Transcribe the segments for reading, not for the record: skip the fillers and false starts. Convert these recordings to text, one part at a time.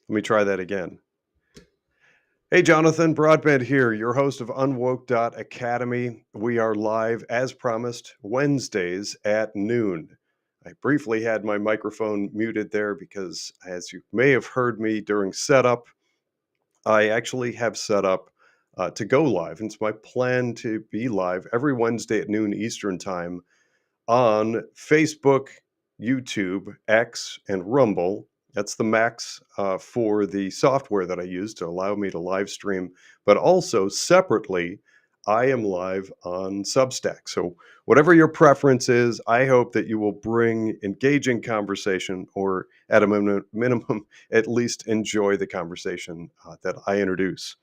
Let me try that again. Hey, Jonathan, Broadbent here, your host of UnWoke.Academy. We are live, as promised, Wednesdays at noon. I briefly had my microphone muted there because, as you may have heard me during setup, I actually have set up to go live. And it's my plan to be live every Wednesday at noon Eastern Time on Facebook, YouTube, X, and Rumble. That's the max for the software that I use to allow me to live stream. But also separately, I am live on Substack. So, whatever your preference is, I hope that you will bring engaging conversation, or at a minimum, at least enjoy the conversation that I introduce.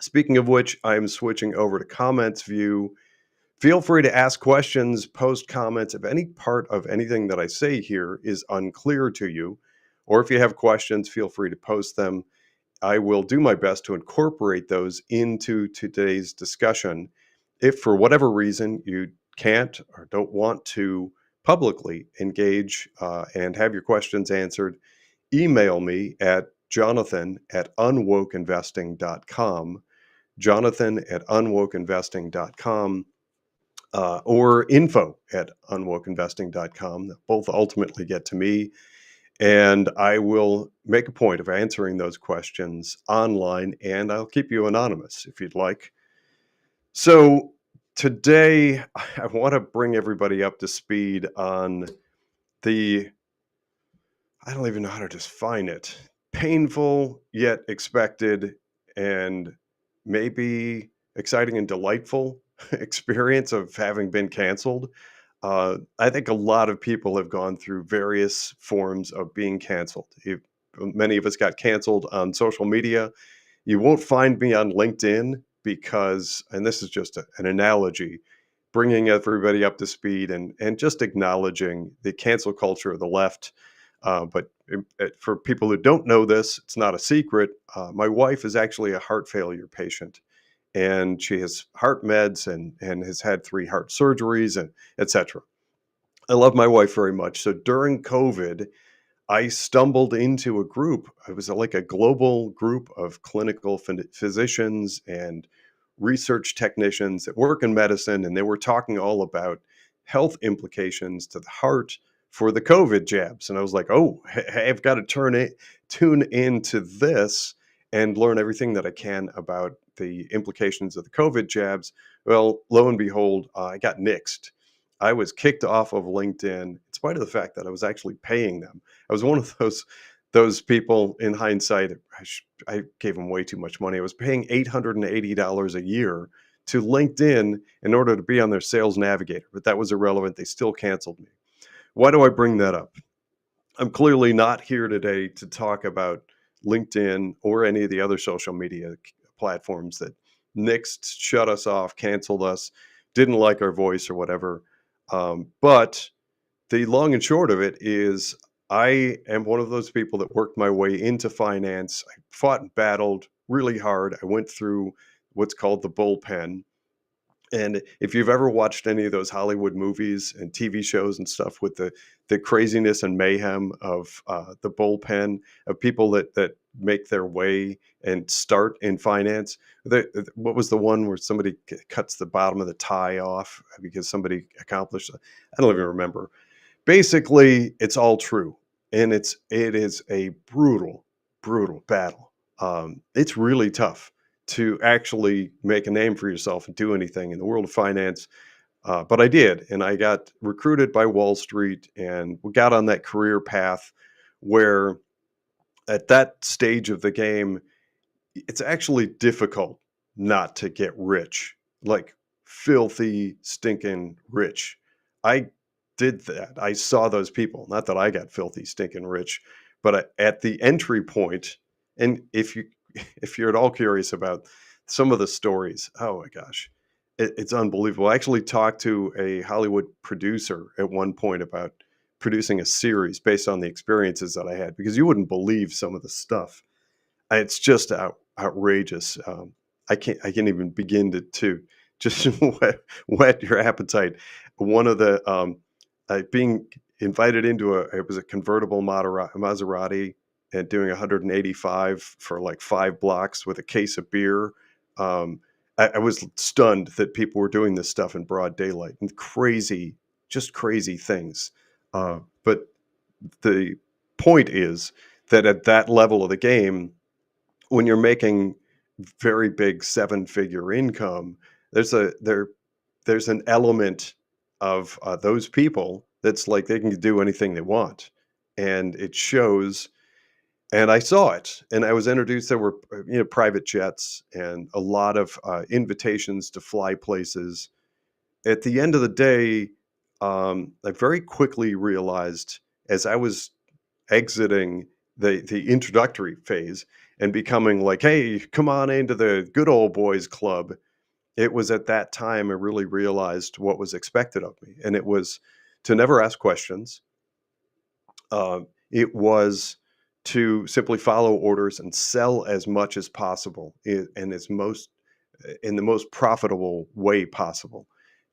Speaking of which, I am switching over to comments view. Feel free to ask questions, post comments. If any part of anything that I say here is unclear to you, or if you have questions, feel free to post them. I will do my best to incorporate those into today's discussion. If for whatever reason you can't or don't want to publicly engage and have your questions answered, email me at jonathan@unwokeinvesting.com, jonathan@unwokeinvesting.com, or info@unwokeinvesting.com. Both ultimately get to me. And I will make a point of answering those questions online, and I'll keep you anonymous if you'd like. So today, I want to bring everybody up to speed on the, I don't even know how to define it, painful yet expected and maybe exciting and delightful experience of having been canceled. I think a lot of people have gone through various forms of being canceled. Many of us got canceled on social media. You won't find me on LinkedIn because, and this is just an analogy, bringing everybody up to speed and just acknowledging the cancel culture of the left. But for people who don't know this, it's not a secret. My wife is actually a heart failure patient, and she has heart meds and has had 3 heart surgeries and etc. I love my wife very much. So during COVID, I stumbled into a group. It was like a global group of clinical physicians and research technicians that work in medicine, and they were talking all about health implications to the heart for the COVID jabs. And I was like, oh, I've got to tune into this and learn everything that I can about the implications of the COVID jabs. Well, lo and behold, I got nixed. I was kicked off of LinkedIn in spite of the fact that I was actually paying them. I was one of those people. In hindsight, I gave them way too much money. I was paying $880 a year to LinkedIn in order to be on their sales navigator, but that was irrelevant. They still canceled me. Why do I bring that up? I'm clearly not here today to talk about LinkedIn or any of the other social media platforms that nixed, shut us off, canceled us, didn't like our voice or whatever. But the long and short of it is I am one of those people that worked my way into finance. I fought and battled really hard. I went through what's called the bullpen. And if you've ever watched any of those Hollywood movies and TV shows and stuff with the craziness and mayhem of the bullpen of people that make their way and start in finance, what was the one where somebody cuts the bottom of the tie off because somebody accomplished? I don't even remember. Basically, it's all true, and it is a brutal battle. It's really tough to actually make a name for yourself and do anything in the world of finance. But I did, and I got recruited by Wall Street, and we got on that career path where, at that stage of the game, it's actually difficult not to get rich, like filthy, stinking rich. I did that. I saw those people. Not that I got filthy, stinking rich, but at the entry point, and if you're at all curious about some of the stories, oh my gosh, it's unbelievable. I actually talked to a Hollywood producer at one point about producing a series based on the experiences that I had, because you wouldn't believe some of the stuff. It's just outrageous. I can't even begin to just whet your appetite. One of the being invited into it was a convertible Maserati, and doing 185 for like 5 blocks with a case of beer. Um, I was stunned that people were doing this stuff in broad daylight and crazy, just crazy things. But the point is that at that level of the game, when you're making very big seven-figure income, there's an element of those people that's like they can do anything they want, and it shows. And I saw it, and I was introduced. There were private jets and a lot of invitations to fly places. At the end of the day, I very quickly realized as I was exiting the introductory phase and becoming like, "Hey, come on into the good old boys club." It was at that time I really realized what was expected of me, and it was to never ask questions. It was to simply follow orders and sell as much as possible and as most in the most profitable way possible.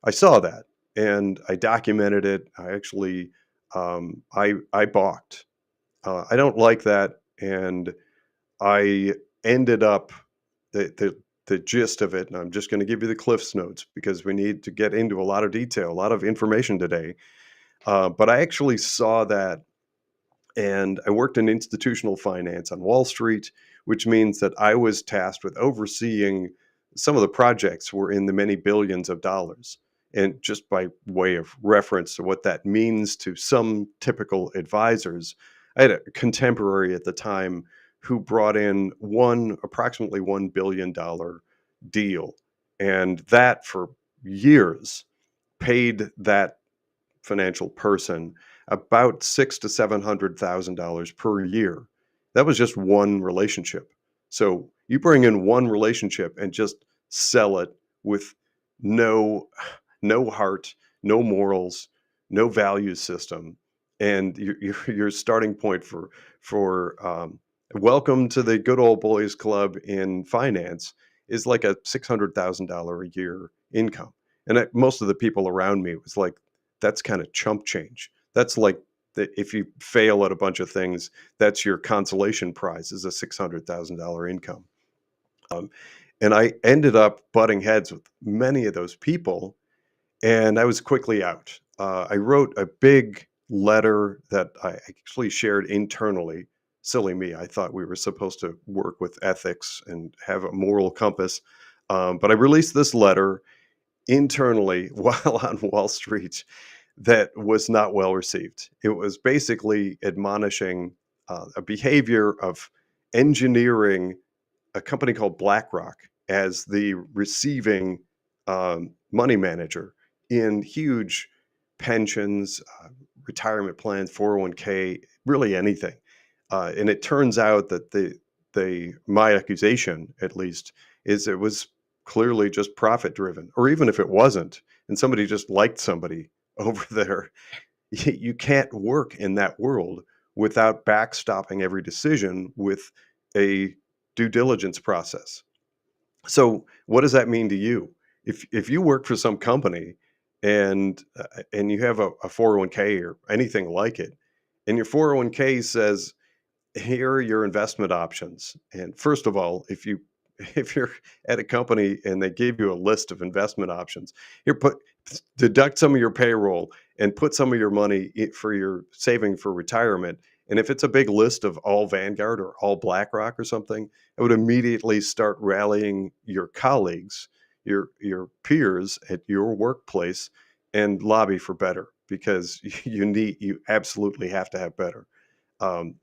I saw that and I documented it. I actually I balked. I don't like that, and I ended up the gist of it. And I'm just going to give you the Cliffs notes because we need to get into a lot of detail, a lot of information today. But I actually saw that, and I worked in institutional finance on Wall Street, which means that I was tasked with overseeing some of the projects were in the many billions of dollars. And just by way of reference to what that means to some typical advisors, I had a contemporary at the time who brought in one approximately $1 billion deal. And that for years paid that financial person about six to $700,000 per year. That was just one relationship. So you bring in one relationship and just sell it with no no heart, no morals, no value system, and your starting point for welcome to the good old boys club in finance is like a $600,000 a year income. And most of the people around me was like, that's kind of chump change. That's like if you fail at a bunch of things, that's your consolation prize is a $600,000 income. Um, and I ended up butting heads with many of those people, and I was quickly out. I wrote a big letter that I actually shared internally. Silly me, I thought we were supposed to work with ethics and have a moral compass. But I released this letter internally while on Wall Street that was not well received. It was basically admonishing a behavior of engineering a company called BlackRock as the receiving money manager in huge pensions, retirement plans, 401k, really anything. And it turns out that the my accusation, at least, is it was clearly just profit driven, or even if it wasn't, and somebody just liked somebody over there, you can't work in that world without backstopping every decision with a due diligence process. So, what does that mean to you? If you work for some company and you have a 401k or anything like it, and your 401k says, here are your investment options. And first of all, if you're at a company and they gave you a list of investment options, here put deduct some of your payroll and put some of your money for your saving for retirement. And if it's a big list of all Vanguard or all BlackRock or something, I would immediately start rallying your colleagues, your peers at your workplace, and lobby for better because you absolutely have to have better.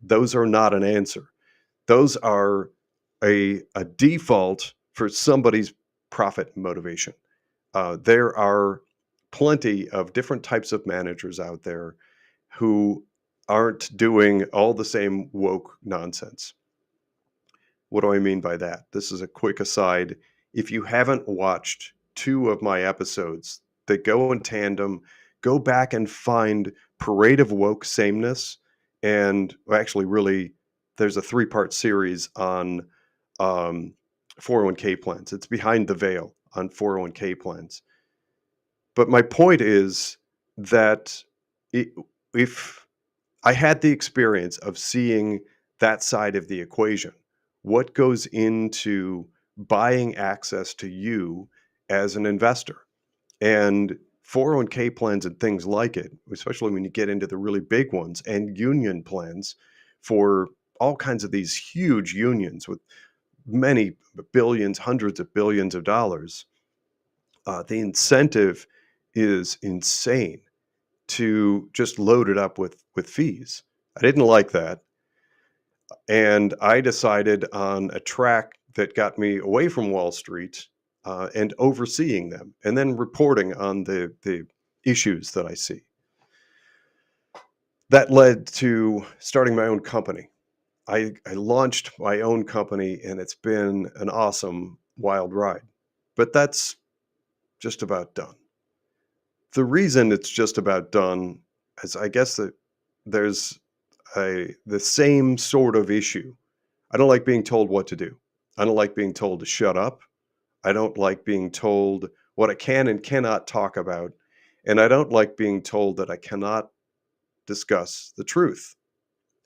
Those are not an answer. Those are a default for somebody's profit motivation. There are plenty of different types of managers out there who aren't doing all the same woke nonsense. What do I mean by that? This is a quick aside. If you haven't watched two of my episodes that go in tandem, go back and find Parade of Woke Sameness. And well, actually, really, there's a three-part series on um, 401k plans. It's Behind the Veil on 401k plans. But my point is that if I had the experience of seeing that side of the equation. What goes into buying access to you as an investor? And 401k plans and things like it, especially when you get into the really big ones, and union plans for all kinds of these huge unions with many billions, hundreds of billions of dollars, the incentive is insane to just load it up with fees. I didn't like that, and I decided on a track that got me away from Wall Street, and overseeing them, and then reporting on the issues that I see. That led to starting my own company. I launched my own company, and it's been an awesome wild ride. But that's just about done. The reason it's just about done is, I guess, that there's the same sort of issue. I don't like being told what to do. I don't like being told to shut up. I don't like being told what I can and cannot talk about. And I don't like being told that I cannot discuss the truth.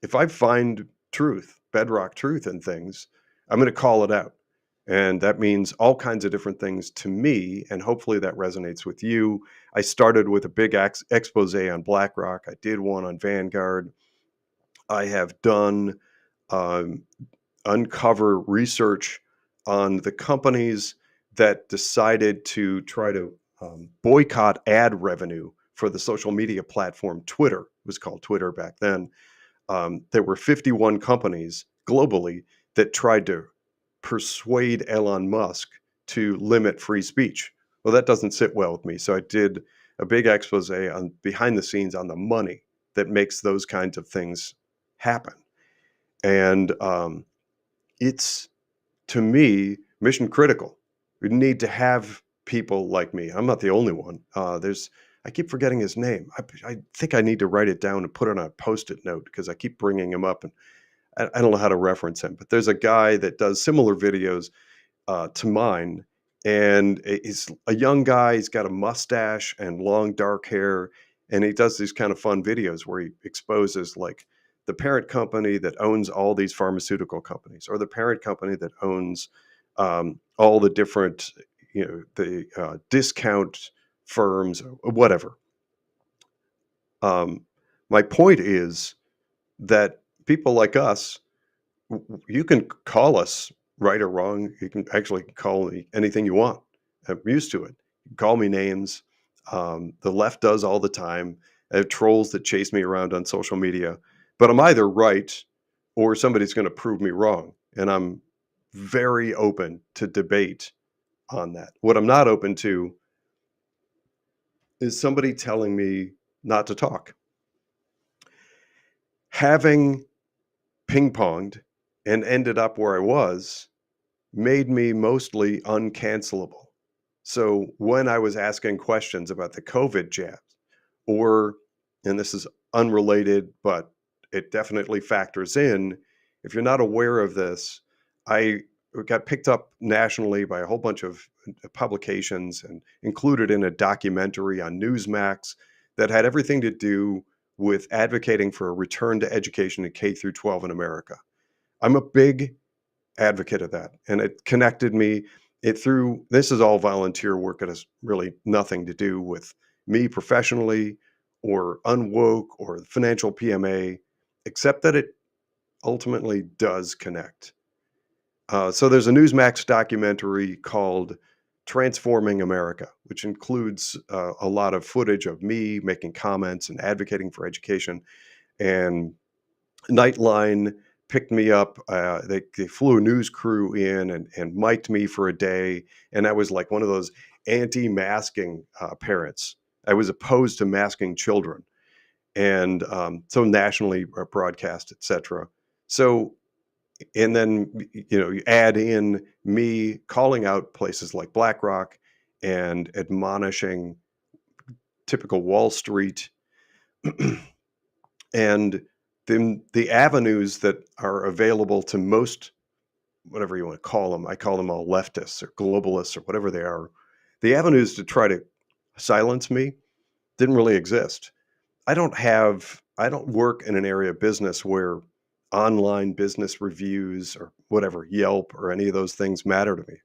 If I find truth, bedrock truth in things, I'm going to call it out. And that means all kinds of different things to me. And hopefully that resonates with you. I started with a big expose on BlackRock. I did one on Vanguard. I have done um, uncover research on the companies that decided to try to boycott ad revenue for the social media platform Twitter. It was called Twitter back then. There were 51 companies globally that tried to persuade Elon Musk to limit free speech. Well, that doesn't sit well with me. So I did a big expose on behind the scenes on the money that makes those kinds of things happen. And it's, to me, mission critical. We need to have people like me. I'm not the only one. I keep forgetting his name. I think I need to write it down and put it on a Post-it note because I keep bringing him up, and I don't know how to reference him. But there's a guy that does similar videos to mine, and he's a young guy. He's got a mustache and long dark hair, and he does these kind of fun videos where he exposes like the parent company that owns all these pharmaceutical companies, or the parent company that owns all the different, the discount firms, or whatever. My point is that people like us, you can call us right or wrong. You can actually call me anything you want. I'm used to it. You can call me names. The left does all the time. I have trolls that chase me around on social media, but I'm either right or somebody's going to prove me wrong. And I'm very open to debate on that. What I'm not open to is somebody telling me not to talk. Having ping-ponged and ended up where I was made me mostly uncancelable. So when I was asking questions about the COVID jabs, or, and this is unrelated, but it definitely factors in, if you're not aware of this, I got picked up nationally by a whole bunch of publications and included in a documentary on Newsmax that had everything to do with advocating for a return to education in K through 12 in America. I'm a big advocate of that, and it connected me. This is all volunteer work. It has really nothing to do with me professionally or UnWoke or the financial PMA, except that it ultimately does connect. So there's a Newsmax documentary called Transforming America, which includes a lot of footage of me making comments and advocating for education. And Nightline picked me up. They flew a news crew in and mic'd me for a day. And I was like one of those anti-masking parents. I was opposed to masking children. And so nationally broadcast, et cetera. So, and then, you add in me calling out places like BlackRock and admonishing typical Wall Street and the avenues that are available to most, whatever you want to call them, I call them all leftists or globalists or whatever they are, the avenues to try to silence me didn't really exist. I don't work in an area of business where online business reviews or whatever, Yelp or any of those things matter to me.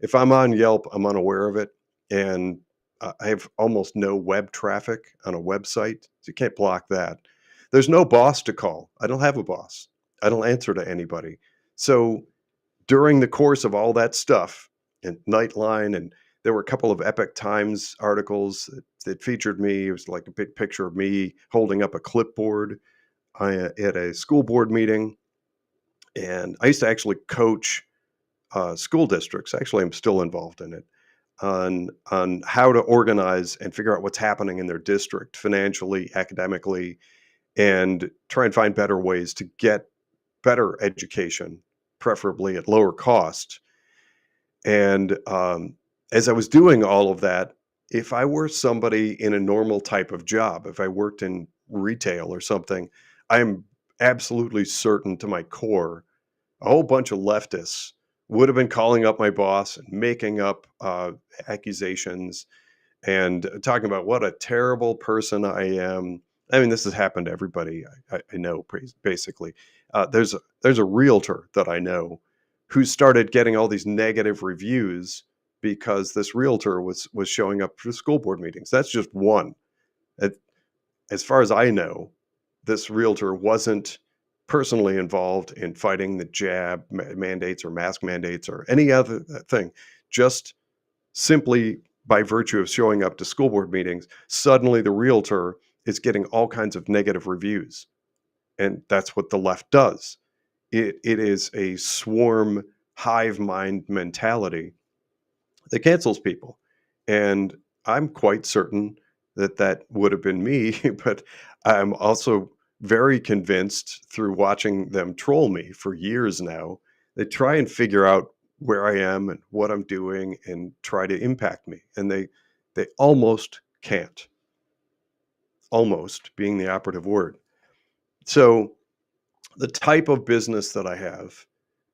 If I'm on Yelp, I'm unaware of it, and I have almost no web traffic on a website, so you can't block that. There's no boss to call. I don't have a boss. I don't answer to anybody. So during the course of all that stuff and Nightline, and there were a couple of Epic Times articles that featured me. It was like a big picture of me holding up a clipboard at a school board meeting. And I used to actually coach school districts. Actually, I'm still involved in it on how to organize and figure out what's happening in their district financially, academically, and try and find better ways to get better education, preferably at lower cost. And as I was doing all of that, if I were somebody in a normal type of job, if I worked in retail or something, I'm absolutely certain to my core a whole bunch of leftists would have been calling up my boss and making up accusations and talking about what a terrible person I am. I mean, this has happened to everybody I know, basically. There's a realtor that I know who started getting all these negative reviews because this realtor was showing up for school board meetings. That's just one. It, as far as I know, this realtor wasn't personally involved in fighting the jab mandates or mask mandates or any other thing. Just simply by virtue of showing up to school board meetings, suddenly the realtor is getting all kinds of negative reviews. And that's what the left does. It is a swarm hive mind mentality that cancels people. And I'm quite certain that that would have been me, but I'm also very convinced through watching them troll me for years now. They try and figure out where I am and what I'm doing and try to impact me. And they almost can't. Almost being the operative word. So the type of business that I have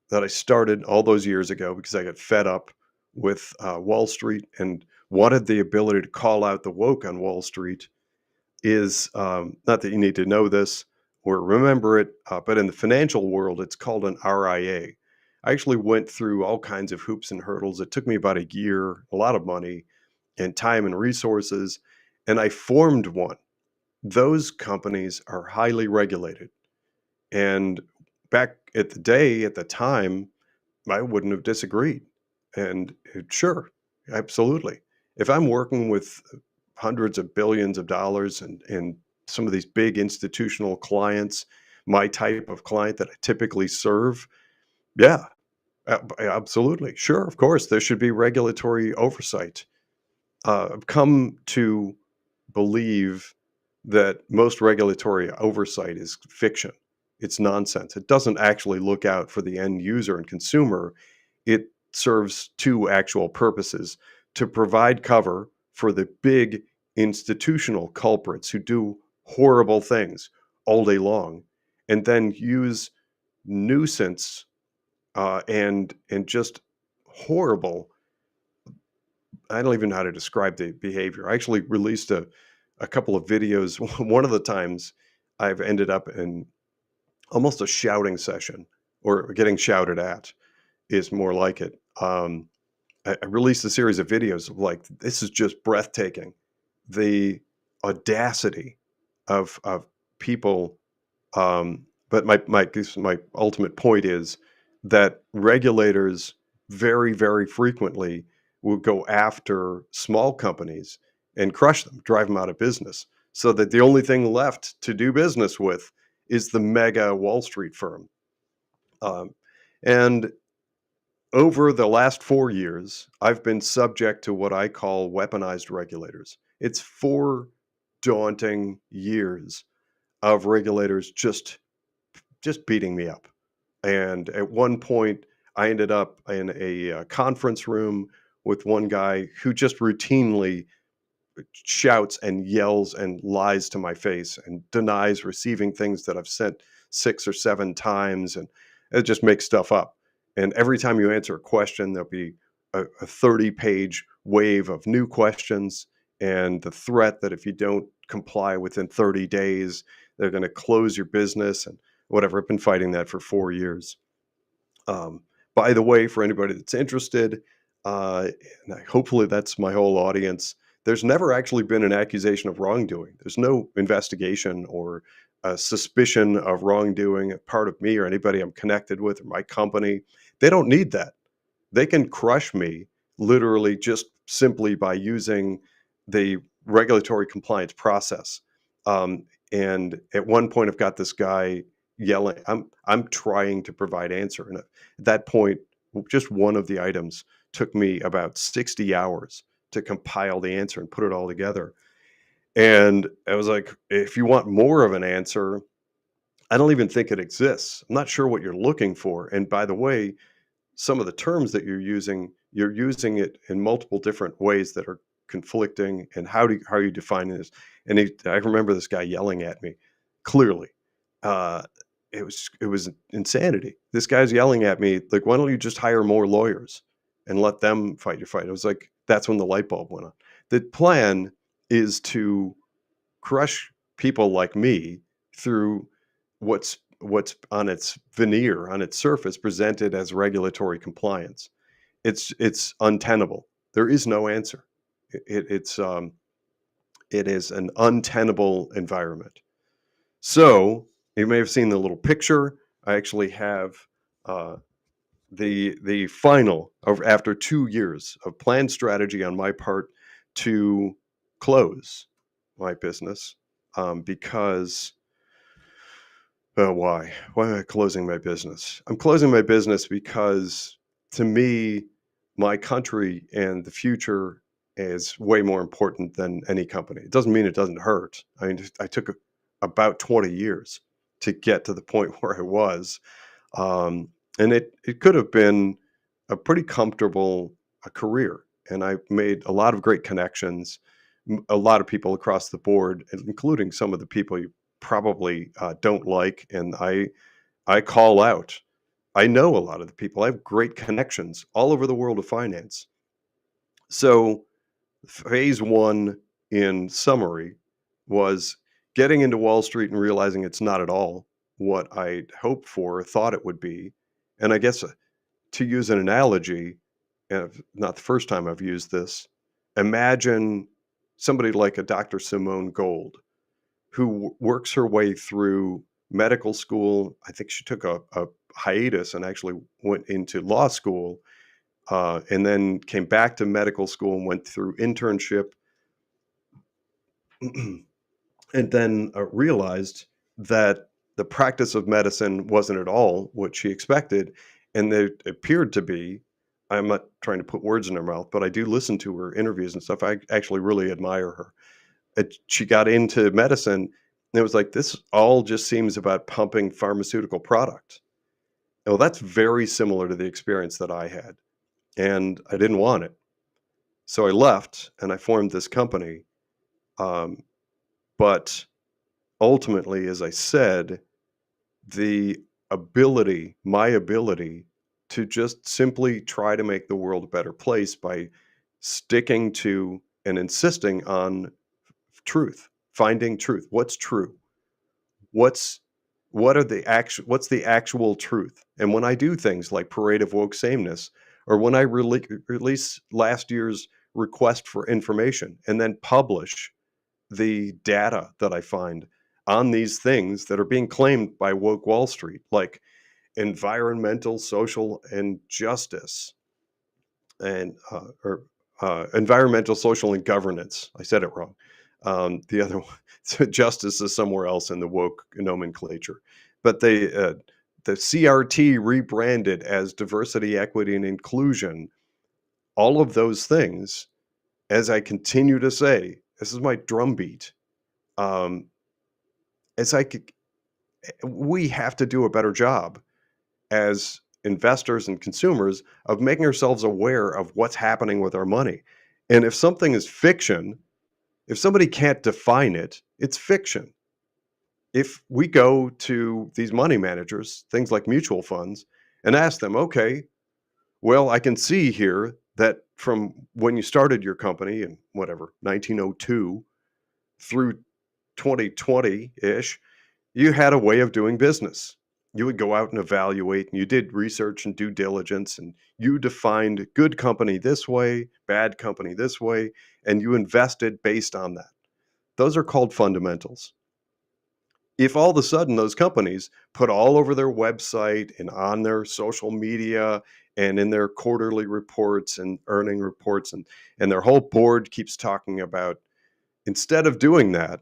that I started all those years ago because I got fed up with Wall Street and wanted the ability to call out the woke on Wall Street is not that you need to know this or remember it, but in the financial world, it's called an RIA. I actually went through all kinds of hoops and hurdles. It took me about a year, a lot of money, and time and resources, and I formed one. Those companies are highly regulated. And back at the time, I wouldn't have disagreed. And sure, absolutely. If I'm working with hundreds of billions of dollars and some of these big institutional clients, my type of client that I typically serve, yeah, absolutely. Sure, of course, there should be regulatory oversight. I've come to believe that most regulatory oversight is fiction. It's nonsense. It doesn't actually look out for the end user and consumer. It serves two actual purposes: to provide cover for the big institutional culprits who do horrible things all day long, and then use nuisance and just horrible. I don't even know how to describe the behavior. I actually released a couple of videos. One of the times I've ended up in almost a shouting session or getting shouted at is more like it. I released a series of videos of like, this is just breathtaking. The audacity of people. But my ultimate point is that regulators very, very frequently will go after small companies and crush them, drive them out of business, so that the only thing left to do business with is the mega Wall Street firm. Um, and over the last 4 years, I've been subject to what I call weaponized regulators. It's 4 daunting years of regulators just beating me up. And at one point, I ended up in a conference room with one guy who just routinely shouts and yells and lies to my face and denies receiving things that I've sent 6 or 7 times, and it just makes stuff up. And every time you answer a question, there'll be a 30-page wave of new questions and the threat that if you don't comply within 30 days, they're going to close your business and whatever. I've been fighting that for 4 years. Um, by the way, for anybody that's interested, uh, hopefully that's my whole audience. There's never actually been an accusation of wrongdoing. There's no investigation or a suspicion of wrongdoing, a part of me or anybody I'm connected with or my company. They don't need that. They can crush me literally just simply by using the regulatory compliance process. Um, and at one point, I've got this guy yelling. I'm trying to provide answer, and at that point, just one of the items took me about 60 hours to compile the answer and put it all together. And I was like, if you want more of an answer, I don't even think it exists. I'm not sure what you're looking for. And by the way, some of the terms that you're using it in multiple different ways that are conflicting. And how are you defining this? And I remember this guy yelling at me clearly. Uh, it was insanity. This guy's yelling at me like, "Why don't you just hire more lawyers and let them fight your fight?" I was like, that's when the light bulb went on. The plan is to crush people like me through what's on its veneer, on its surface, presented as regulatory compliance. It's untenable. There is no answer. It is an untenable environment. So you may have seen the little picture. I actually have uh, the final of after 2 years of planned strategy on my part to close my business, because why? Why am I closing my business? I'm closing my business because to me, my country and the future is way more important than any company. It doesn't mean it doesn't hurt. I mean, I took about 20 years to get to the point where I was. Um, and it could have been a pretty comfortable career. And I made a lot of great connections, a lot of people across the board, including some of the people you probably don't like. And I call out. I know a lot of the people. I have great connections all over the world of finance. So phase one, in summary, was getting into Wall Street and realizing it's not at all what I hoped for or thought it would be. And I guess to use an analogy, and not the first time I've used this, imagine somebody like a Dr. Simone Gold who works her way through medical school. I think she took a hiatus and actually went into law school, and then came back to medical school and went through internship, and then realized that the practice of medicine wasn't at all what she expected. And there appeared to be, I'm not trying to put words in her mouth, but I do listen to her interviews and stuff. I actually really admire her. She got into medicine, and it was like, this all just seems about pumping pharmaceutical product. Well, that's very similar to the experience that I had, and I didn't want it. So I left and I formed this company. Um, but ultimately, as I said, the my ability to just simply try to make the world a better place by sticking to and insisting on truth, finding truth. What's true? What's what's the actual truth? And when I do things like Parade of Woke Sameness, or when I release last year's request for information and then publish the data that I find on these things that are being claimed by woke Wall Street, like environmental, social, and justice, and or environmental, social, and governance. I said it wrong. The other one, so justice is somewhere else in the woke nomenclature, but the CRT rebranded as diversity, equity, and inclusion. All of those things, as I continue to say, this is my drumbeat. Um, it's like we have to do a better job as investors and consumers of making ourselves aware of what's happening with our money. And if something is fiction, if somebody can't define it, it's fiction. If we go to these money managers, things like mutual funds, and ask them, okay, well, I can see here that from when you started your company in whatever, 1902 through 2020 ish, You had a way of doing business. You would go out and evaluate, and you did research and due diligence, and you defined good company this way, bad company this way, and you invested based on that. Those are called fundamentals. If all of a sudden those companies put all over their website and on their social media and in their quarterly reports and earning reports, and their whole board keeps talking about, instead of doing that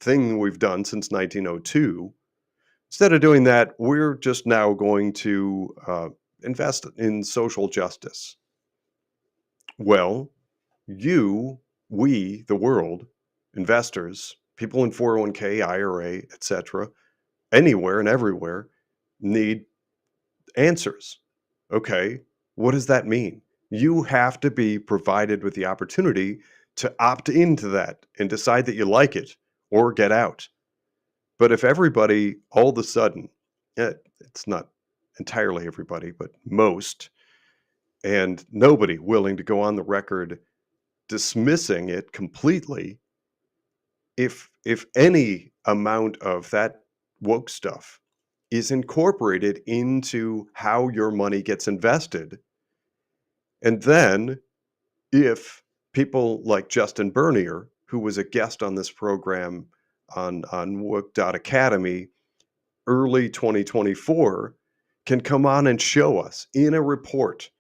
thing we've done since 1902, instead of doing that, we're just now going to invest in social justice. Well, we, the world, investors, people in 401k, IRA, etc., anywhere and everywhere, need answers. Okay, what does that mean? You have to be provided with the opportunity to opt into that and decide that you like it or get out. But if everybody all of a sudden, it's not entirely everybody, but most, and nobody willing to go on the record dismissing it completely, if any amount of that woke stuff is incorporated into how your money gets invested, and then if people like Justin Bernier, who was a guest on this program on UnWoke.Academy early 2024, can come on and show us in a report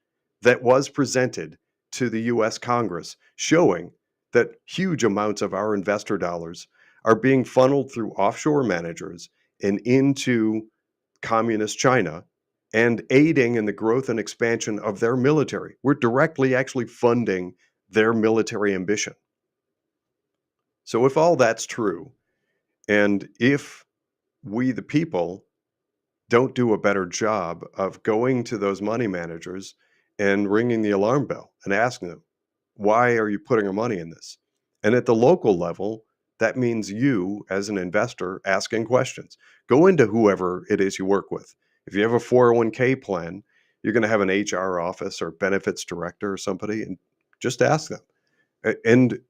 that was presented to the US Congress showing that huge amounts of our investor dollars are being funneled through offshore managers and into communist China and aiding in the growth and expansion of their military. We're directly actually funding their military ambition. So if all that's true, and if we, the people, don't do a better job of going to those money managers and ringing the alarm bell and asking them, why are you putting our money in this? And at the local level, that means you, as an investor, asking questions. Go into whoever it is you work with. If you have a 401k plan, you're going to have an HR office or benefits director or somebody, and just ask them. And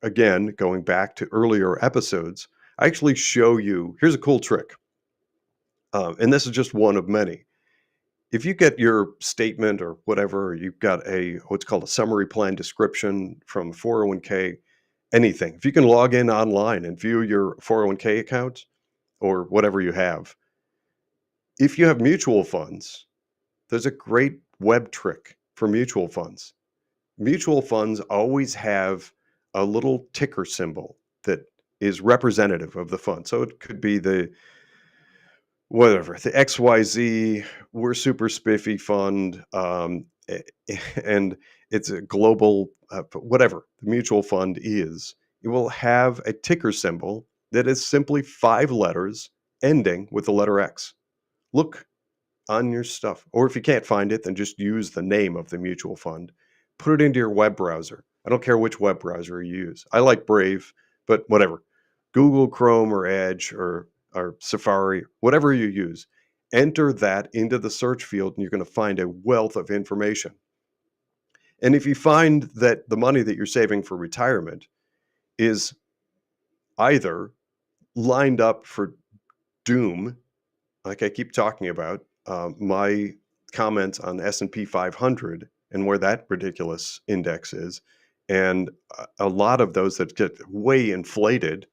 again, going back to earlier episodes, I actually show you, here's a cool trick. And this is just one of many. If you get your statement or whatever, you've got what's called a summary plan description from 401k, anything. If you can log in online and view your 401k account or whatever you have, if you have mutual funds, there's a great web trick for mutual funds. Mutual funds always have a little ticker symbol that is representative of the fund. So it could be the XYZ, we're super spiffy fund, and it's a global, whatever the mutual fund is, it will have a ticker symbol that is simply 5 letters ending with the letter X. Look on your stuff, or if you can't find it, then just use the name of the mutual fund. Put it into your web browser. I don't care which web browser you use. I like Brave, but whatever. Google Chrome or Edge or Safari, whatever you use, enter that into the search field and you're going to find a wealth of information. And if you find that the money that you're saving for retirement is either lined up for doom, like I keep talking about, my comments on S&P 500 and where that ridiculous index is, and a lot of those that get way inflated,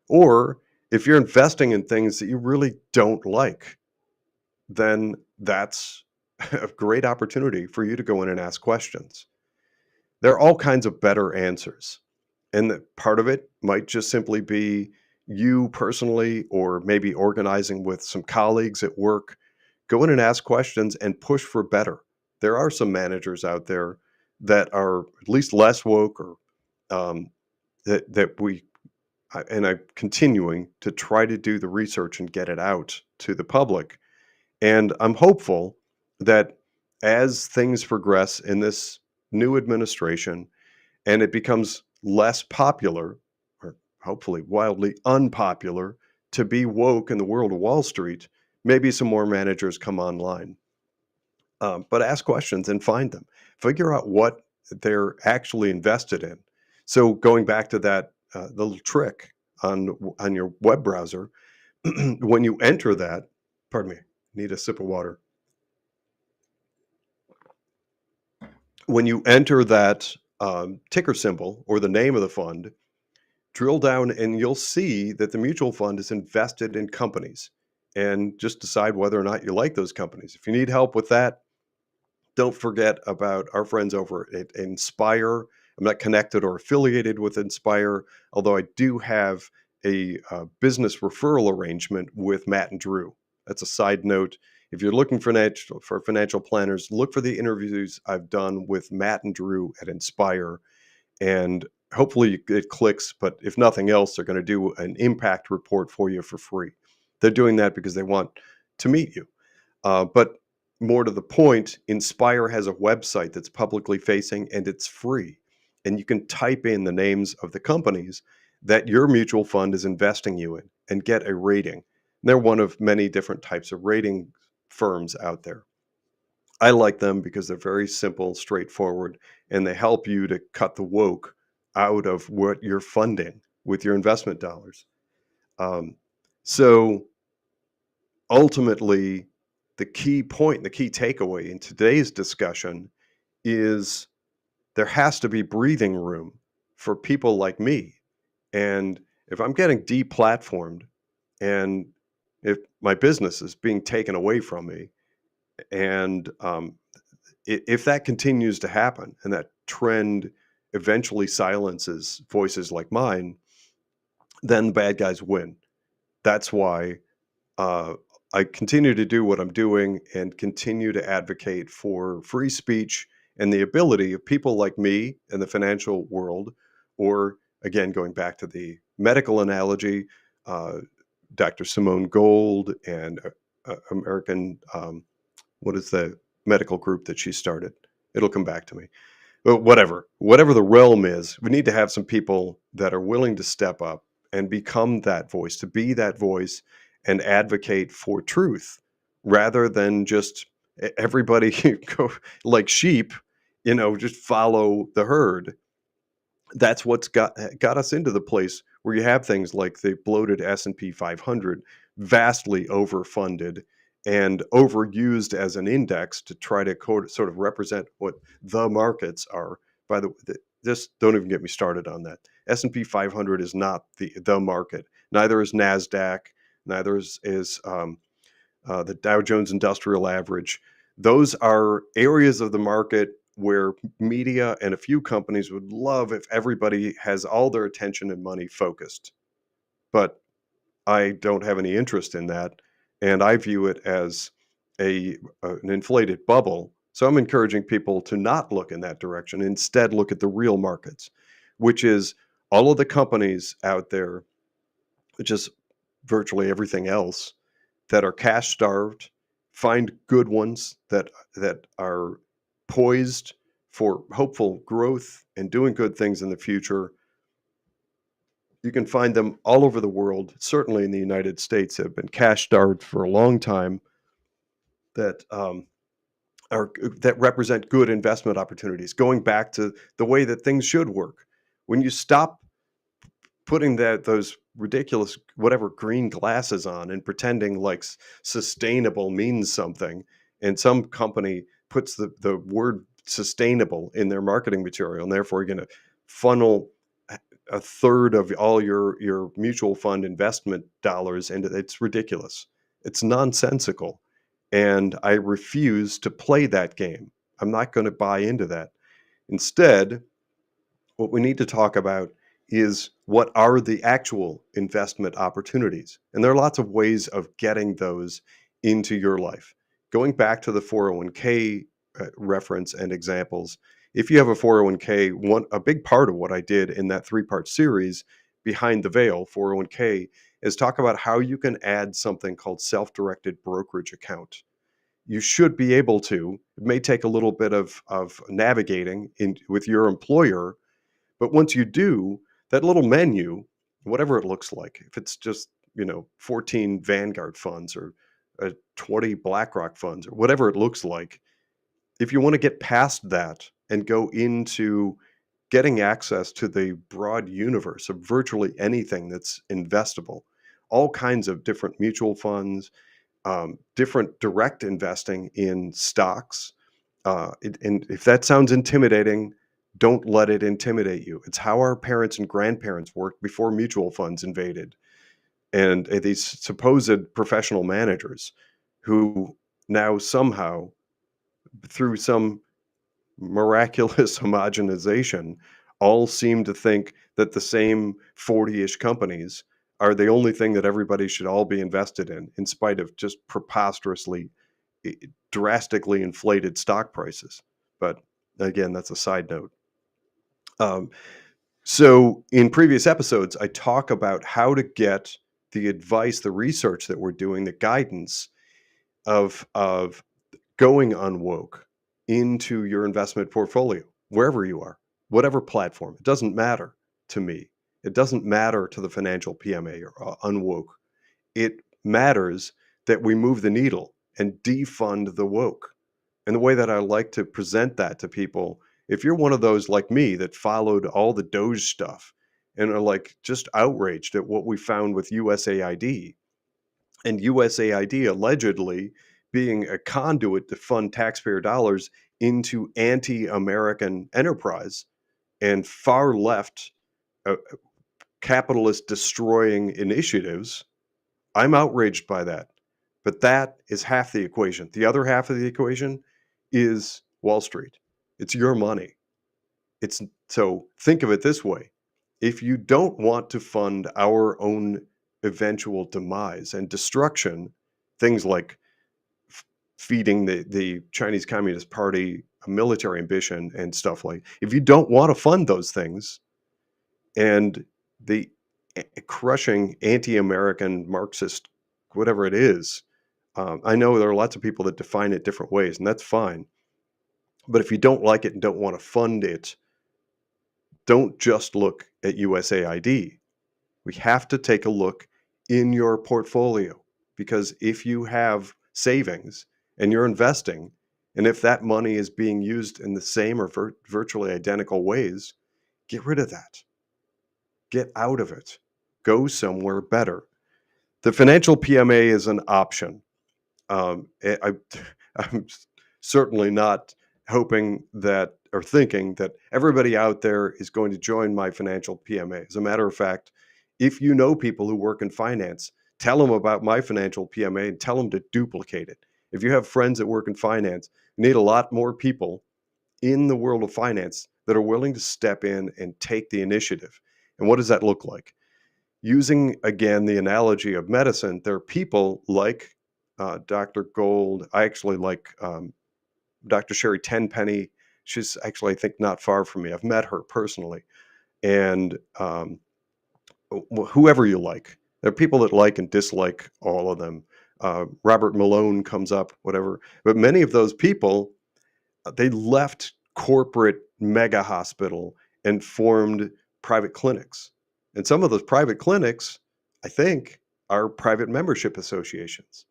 or if you're investing in things that you really don't like, then that's a great opportunity for you to go in and ask questions. There are all kinds of better answers. And that part of it might just simply be you personally, or maybe organizing with some colleagues at work. Go in and ask questions and push for better. There are some managers out there that are at least less woke, or I'm continuing to try to do the research and get it out to the public. And I'm hopeful that as things progress in this new administration and it becomes less popular, or hopefully wildly unpopular, to be woke in the world of Wall Street, maybe some more managers come online. But ask questions and find them. Figure out what they're actually invested in. So going back to that little trick on your web browser, When you enter that, pardon me, need a sip of water. When you enter that ticker symbol or the name of the fund, drill down and you'll see that the mutual fund is invested in companies, and just decide whether or not you like those companies. If you need help with that, don't forget about our friends over at Inspire. I'm not connected or affiliated with Inspire, although I do have a business referral arrangement with Matt and Drew. That's a side note. If you're looking for financial planners, look for the interviews I've done with Matt and Drew at Inspire, and hopefully it clicks. But if nothing else, they're going to do an impact report for you for free. They're doing that because they want to meet you. But more to the point, Inspire has a website that's publicly facing and it's free. And you can type in the names of the companies that your mutual fund is investing you in and get a rating. And they're one of many different types of rating firms out there. I like them because they're very simple, straightforward, and they help you to cut the woke out of what you're funding with your investment dollars. Um, so ultimately, the key point, the key takeaway in today's discussion is there has to be breathing room for people like me. And if I'm getting deplatformed and if my business is being taken away from me, and if that continues to happen and that trend eventually silences voices like mine, then the bad guys win. That's why uh, I continue to do what I'm doing and continue to advocate for free speech and the ability of people like me in the financial world, or again, going back to the medical analogy, uh, Dr. Simone Gold and American, what is the medical group that she started? It'll come back to me. But whatever the realm is, we need to have some people that are willing to step up and become that voice, to be that voice and advocate for truth rather than just everybody go like sheep, just follow the herd. That's what's got us into the place where you have things like the bloated S&P 500, vastly overfunded and overused as an index to try to sort of represent what the markets are. By the way, just don't even get me started on that. S&P 500 is not the market. Neither is NASDAQ. Neither is the Dow Jones Industrial Average. Those are areas of the market where media and a few companies would love if everybody has all their attention and money focused. But I don't have any interest in that, and I view it as an inflated bubble. So I'm encouraging people to not look in that direction. Instead, look at the real markets, which is all of the companies out there, which is virtually everything else, that are cash starved. Find good ones that are poised for hopeful growth and doing good things in the future. You can find them all over the world. Certainly in the United States, have been cash starved for a long time. That that represent good investment opportunities. Going back to the way that things should work. When you stop putting those ridiculous whatever green glasses on and pretending like sustainable means something, and some company puts the word sustainable in their marketing material, and therefore you're going to funnel a third of all your mutual fund investment dollars into it's ridiculous. It's nonsensical, and I refuse to play that game. I'm not going to buy into that. Instead, what we need to talk about is what are the actual investment opportunities. And there are lots of ways of getting those into your life. Going back to the 401k reference and examples, if you have a 401k, a big part of what I did in that 3-part series, Behind the Veil 401k, is talk about how you can add something called self-directed brokerage account. You should be able to. It may take a little bit of navigating with your employer, but once you do, that little menu, whatever it looks like, if it's just, 14 Vanguard funds or 20 BlackRock funds or whatever it looks like, if you want to get past that and go into getting access to the broad universe of virtually anything that's investable, all kinds of different mutual funds, different direct investing in stocks. And if that sounds intimidating, don't let it intimidate you. It's how our parents and grandparents worked before mutual funds invaded. And these supposed professional managers who now somehow, through some miraculous homogenization, all seem to think that the same 40-ish companies are the only thing that everybody should all be invested in spite of just preposterously, i- drastically inflated stock prices. But again, that's a side note. Um, so in previous episodes, I talk about how to get the advice, the research that we're doing, the guidance of going unwoke into your investment portfolio, wherever you are, whatever platform. It doesn't matter to me. It doesn't matter to the financial PMA or unwoke. It matters that we move the needle and defund the woke. And the way that I like to present that to people, if you're one of those like me that followed all the Doge stuff and are like just outraged at what we found with USAID, and USAID allegedly being a conduit to fund taxpayer dollars into anti-American enterprise and far left uh, capitalist destroying initiatives, I'm outraged by that. But that is half the equation. The other half of the equation is Wall Street. It's your money. It's so think of it this way. If you don't want to fund our own eventual demise and destruction, things like feeding the Chinese Communist Party a military ambition and stuff like, if you don't want to fund those things and the crushing anti-American Marxist, whatever it is, I know there are lots of people that define it different ways, and that's fine. But if you don't like it and don't want to fund it, don't just look at USAID. We have to take a look in your portfolio, because if you have savings and you're investing, and if that money is being used in the same or virtually identical ways, get rid of that. Get out of it. Go somewhere better. The financial PMA is an option. I'm certainly not hoping that or thinking that everybody out there is going to join my financial PMA. As a matter of fact, if you know people who work in finance, tell them about my financial PMA and tell them to duplicate it. If you have friends that work in finance, you need a lot more people in the world of finance that are willing to step in and take the initiative. And what does that look like? Using, again, the analogy of medicine, there are people like Dr. Gold. I actually like Dr. Sherry Tenpenny. She's actually, I think, not far from me. I've met her personally. And whoever you like. There are people that like and dislike all of them. Robert Malone comes up, whatever. But many of those people, they left corporate mega hospital and formed private clinics. And some of those private clinics, I think, are private membership associations.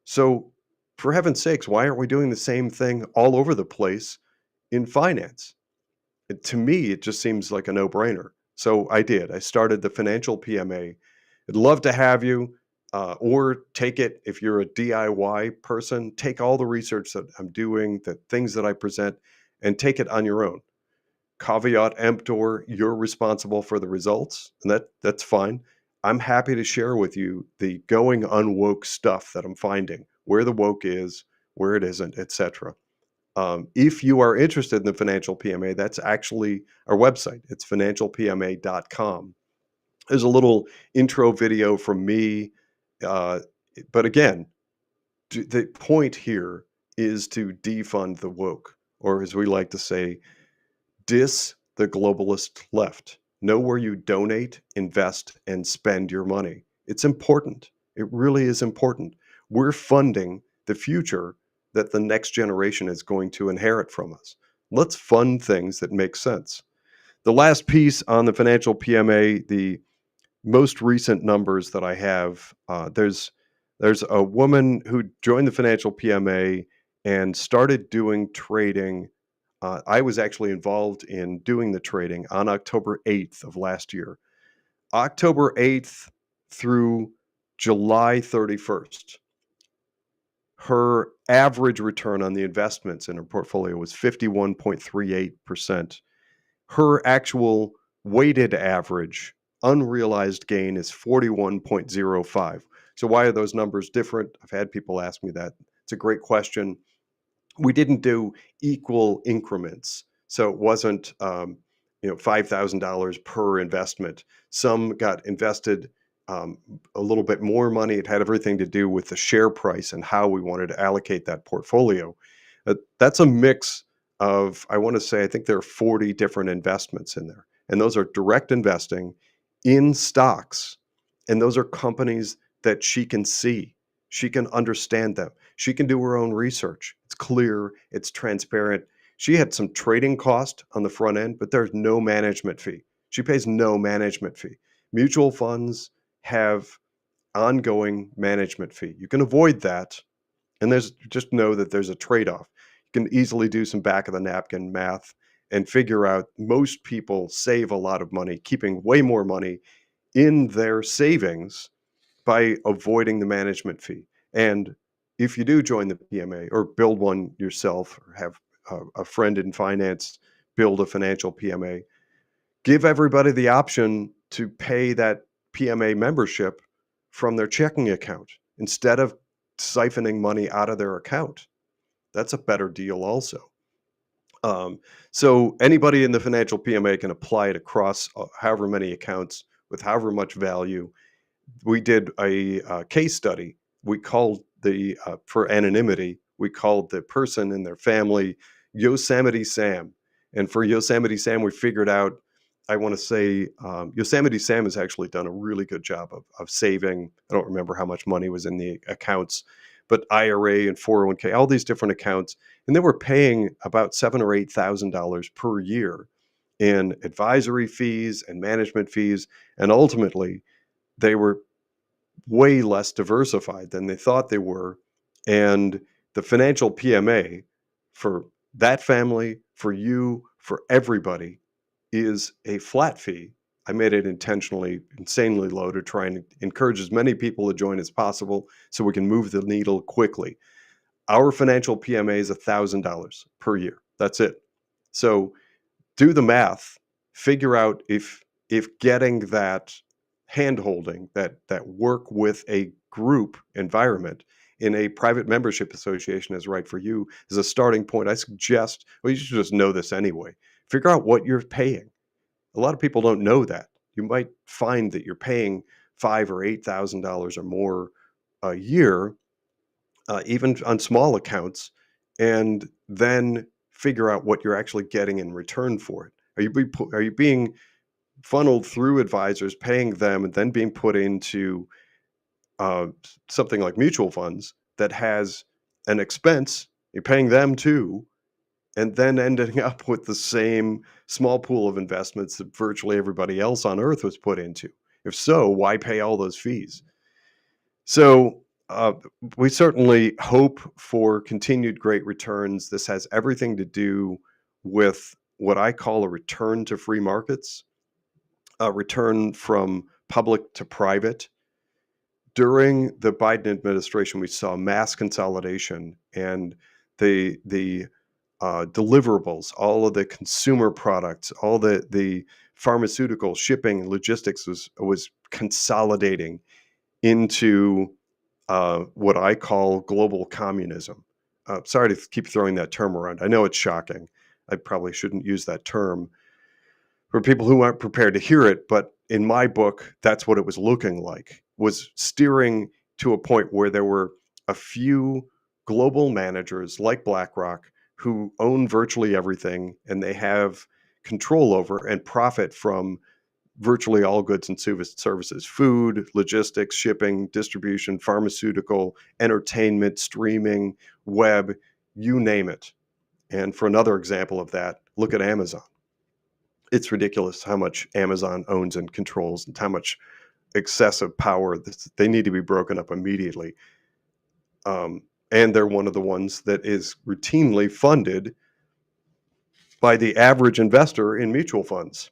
So, for heaven's sakes, why aren't we doing the same thing all over the place in finance? To me, it just seems like a no-brainer. So I did. I started the financial PMA. I'd love to have you, or take it if you're a DIY person. Take all the research that I'm doing, the things that I present, and take it on your own. Caveat emptor, you're responsible for the results, and that's fine. I'm happy to share with you the going unwoke stuff that I'm finding, where the woke is, where it isn't, etc. If you are interested in the financial PMA, that's actually our website. It's financialpma.com. There's a little intro video from me. Uh, but again, the point here is to defund the woke, or as we like to say, dis the globalist left. Know where you donate, invest, and spend your money. It's important. It really is important. We're funding the future that the next generation is going to inherit from us. Let's fund things that make sense. The last piece on the financial PMA, the most recent numbers that I have, there's a woman who joined the financial PMA and started doing trading. I was actually involved in doing the trading on October 8th of last year. October 8th through July 31st, her average return on the investments in her portfolio was 51.38%. Her actual weighted average unrealized gain is 41.05. So why are those numbers different? I've had people ask me that. It's a great question. We didn't do equal increments. So it wasn't, $5,000 per investment. Some got invested a little bit more money. It had everything to do with the share price and how we wanted to allocate that portfolio. That's a mix of, I want to say, I think there are 40 different investments in there. And those are direct investing in stocks. And those are companies that she can see. She can understand them. She can do her own research. It's clear, it's transparent. She had some trading cost on the front end, but there's no management fee. She pays no management fee. Mutual funds have ongoing management fee. You can avoid that, and there's just know that there's a trade-off. You can easily do some back of the napkin math and figure out most people save a lot of money, keeping way more money in their savings by avoiding the management fee. And if you do join the PMA or build one yourself or have a friend in finance build a financial PMA, give everybody the option to pay that PMA membership from their checking account instead of siphoning money out of their account. That's a better deal also. So anybody in the financial PMA can apply it across however many accounts with however much value. We did a case study. We called for anonymity, we called the person and their family Yosemite Sam. And for Yosemite Sam, we figured out, I want to say, Yosemite Sam has actually done a really good job of saving. I don't remember how much money was in the accounts, but IRA and 401k, all these different accounts. And they were paying about $7,000 or $8,000 per year in advisory fees and management fees. And ultimately, they were way less diversified than they thought they were. And the financial PMA for that family, for you, for everybody is a flat fee. I made it intentionally insanely low to try and encourage as many people to join as possible so we can move the needle quickly. Our financial PMA is $1,000 per year. That's it. So do the math, figure out if getting that handholding, that work with a group environment in a private membership association is right for you as a starting point. I suggest, well, you should just know this anyway. Figure out what you're paying. A lot of people don't know that. You might find that you're paying $5,000 or $8,000 or more a year, even on small accounts, and then figure out what you're actually getting in return for it. Are you being funneled through advisors, paying them, and then being put into uh, something like mutual funds that has an expense? You're paying them too, and then ending up with the same small pool of investments that virtually everybody else on earth was put into. If so, why pay all those fees? So we certainly hope for continued great returns. This has everything to do with what I call a return to free markets, a return from public to private. During the Biden administration, we saw mass consolidation and the deliverables, all of the consumer products, all the pharmaceutical shipping logistics was consolidating into what I call global communism. Sorry to keep throwing that term around. I know it's shocking. I probably shouldn't use that term for people who aren't prepared to hear it, but in my book, that's what it was looking like, was steering to a point where there were a few global managers like BlackRock who own virtually everything and they have control over and profit from virtually all goods and services: food, logistics, shipping, distribution, pharmaceutical, entertainment, streaming, web, you name it. And for another example of that, look at Amazon. It's ridiculous how much Amazon owns and controls and how much excessive power they need to be broken up immediately. And they're one of the ones that is routinely funded by the average investor in mutual funds.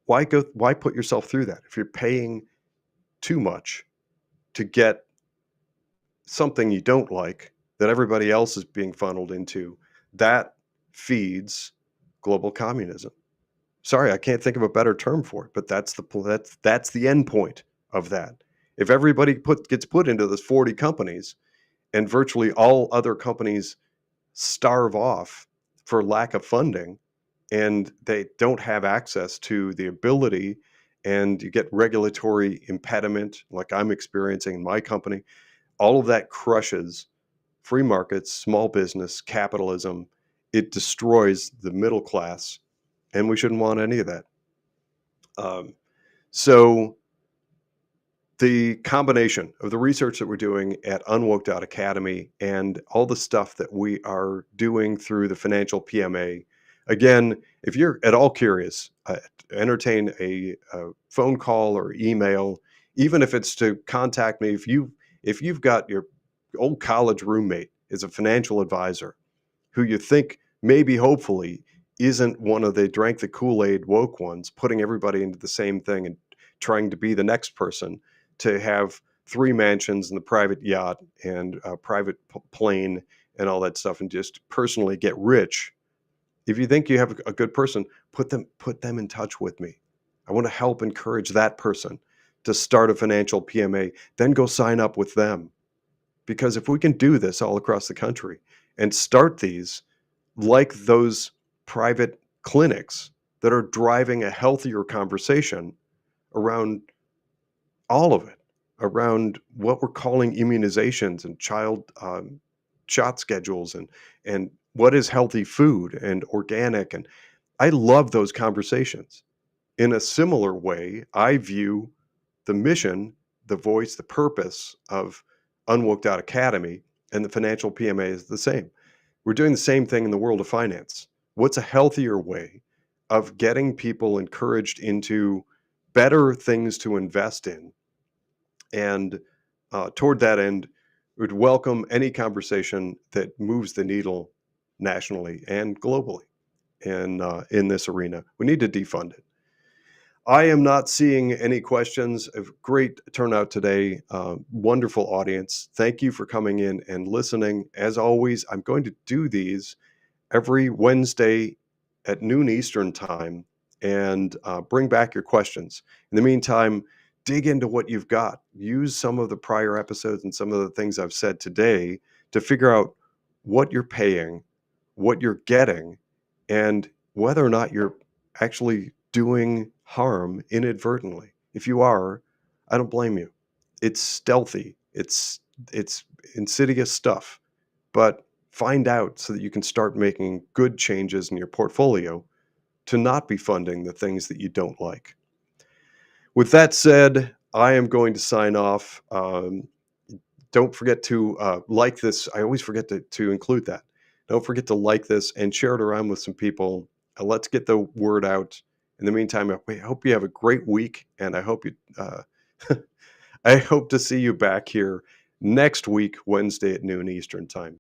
Why put yourself through that if you're paying too much? to get something you don't like that everybody else is being funneled into, that feeds global communism. Sorry, I can't think of a better term for it, but that's the end point of that. If everybody gets put into those 40 companies and virtually all other companies starve off for lack of funding and they don't have access to the ability, and you get regulatory impediment like I'm experiencing in my company, all of that crushes free markets, small business, capitalism. It destroys the middle class, and we shouldn't want any of that. Um, so the combination of the research that we're doing at UnWoke.Academy and all the stuff that we are doing through the financial PMA. Again, if you're at all curious, entertain a phone call or email, even if it's to contact me. If you've got your old college roommate is a financial advisor who you think maybe hopefully isn't one of the drank the Kool-Aid woke ones, putting everybody into the same thing and trying to be the next person to have 3 mansions and the private yacht and a private plane and all that stuff and just personally get rich. If you think you have a good person, put them in touch with me. I want to help encourage that person to start a financial PMA, then go sign up with them. Because if we can do this all across the country and start these like those private clinics that are driving a healthier conversation around all of it, around what we're calling immunizations and child shot schedules and what is healthy food and organic. And I love those conversations. In a similar way, I view the mission, the voice, the purpose of UnWoke.Academy and the financial PMA is the same. We're doing the same thing in the world of finance. What's a healthier way of getting people encouraged into better things to invest in? And toward that end, would welcome any conversation that moves the needle nationally and globally in this arena. We need to defund it. I am not seeing any questions. A great turnout today. Wonderful audience. Thank you for coming in and listening. As always, I'm going to do these every Wednesday at noon Eastern time and bring back your questions. In the meantime, dig into what you've got. Use some of the prior episodes and some of the things I've said today to figure out what you're paying, what you're getting, and whether or not you're actually doing harm inadvertently. If you are, I don't blame you. It's stealthy. It's insidious stuff. But find out so that you can start making good changes in your portfolio to not be funding the things that you don't like. With that said, I am going to sign off. Don't forget to like this. I always forget to include that. Don't forget to like this and share it around with some people. Let's get the word out. In the meantime, I hope you have a great week, and I hope you. I hope to see you back here next week, Wednesday at noon Eastern time.